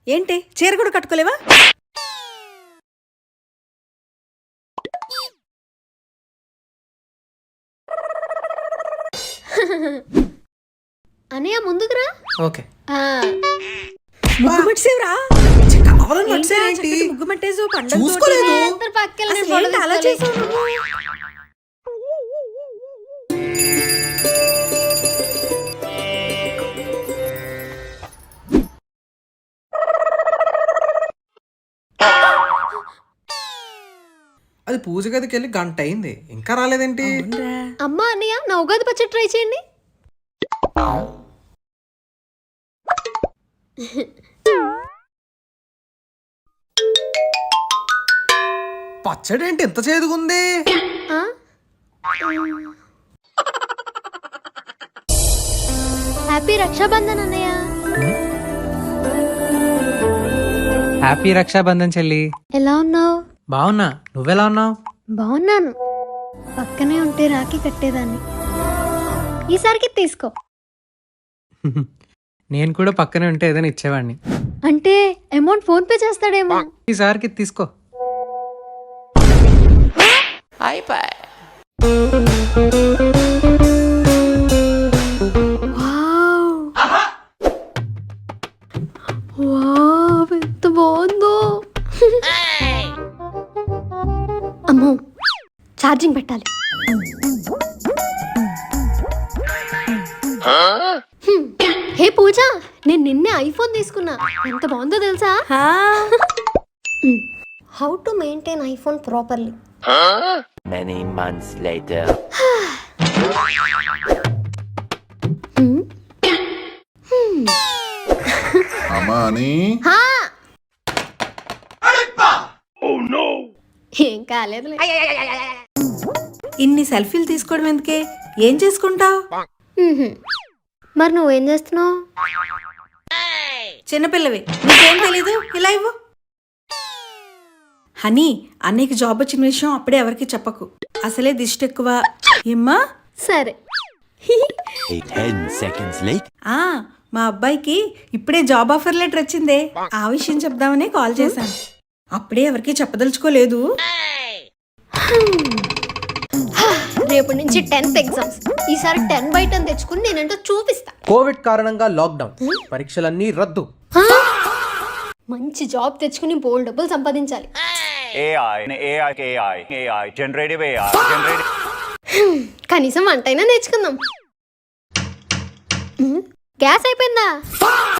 ఏంటి చీర కూడా కట్టుకోలేవా? అనయ్య ముందుకురా. ఓకే. ముగ్గు మట్టిసేవరా? కావాలని మట్టిసేరేంటి? ముగ్గు మట్టేసు పండుగ చూసుకోలేదు. అందరు పక్కన అలా చేసావు నువ్వు? అది పూజ గదికి వెళ్ళి గంట అయింది, ఇంకా రాలేదేంటి? అమ్మా అన్నయ్య నా ఉగాది పచ్చడి ట్రై చేయండి. పచ్చడి ఏంటి ఎంత చేదుగుంది? హ్యాపీ రక్షాబంధన్ అన్నయ్య. హ్యాపీ రక్షాబంధన్ చెల్లి. ఎలా ఉన్నావు? బాగున్నా, నువ్వెలా ఉన్నావు? బాగున్నాను. పక్కనే ఉంటే రాఖీ కట్టేదాన్ని. ఈసారికి తీసుకో. నేను కూడా పక్కనే ఉంటే ఏదైనా ఇచ్చేవాడిని. అంటే అమౌంట్ ఫోన్ పే చేస్తాడేమో. ఈసారికి తీసుకో. వావ్ ఎంత బాగుందో. అమ్మో ఛార్జింగ్ పెట్టాలి. హే పూజ, నేను నిన్నే ఐఫోన్ తీసుకున్నా. ఎంత బాగుందో తెలుసా? How to maintain iPhone properly. Many months later. ఏం కాలేదు. ఇన్ని సెల్ఫీలు తీసుకోవడం ఎందుకే? ఏం చేసుకుంటావు? మరి నువ్వేం చేస్తున్నావు? చిన్నపిల్లవి, నీకేం తెలీదు, ఇలా ఇవ్వు. హనీ, అన్నయ్యకి జాబ్ వచ్చిన విషయం అప్పుడే ఎవరికి చెప్పకు. అసలే దిష్టి ఎక్కువ. ఏమ్మా? సరే. 10 seconds late. మా అబ్బాయికి ఇప్పుడే జాబ్ ఆఫర్ లెటర్ వచ్చిందే, ఆ విషయం చెప్దామని కాల్ చేశాను. అప్పుడే ఎవరికి చెప్పదలుచుకోలేదు. రేపటి నుంచి 10th ఎగ్జామ్స్. ఈసారి 10/10 తెచ్చుకుని నేనంటూ చూపిస్తా. కోవిడ్ కారణంగా లాక్డౌన్, పరీక్షలన్నీ రద్దు. మంచి జాబ్ తెచ్చుకుని బోల్డ్ డబ్బులు సంపాదించాలి. AI, generative AI. కనీసం వంటైనా నేర్చుకుందాం. గ్యాస్ అయిపోయిందా?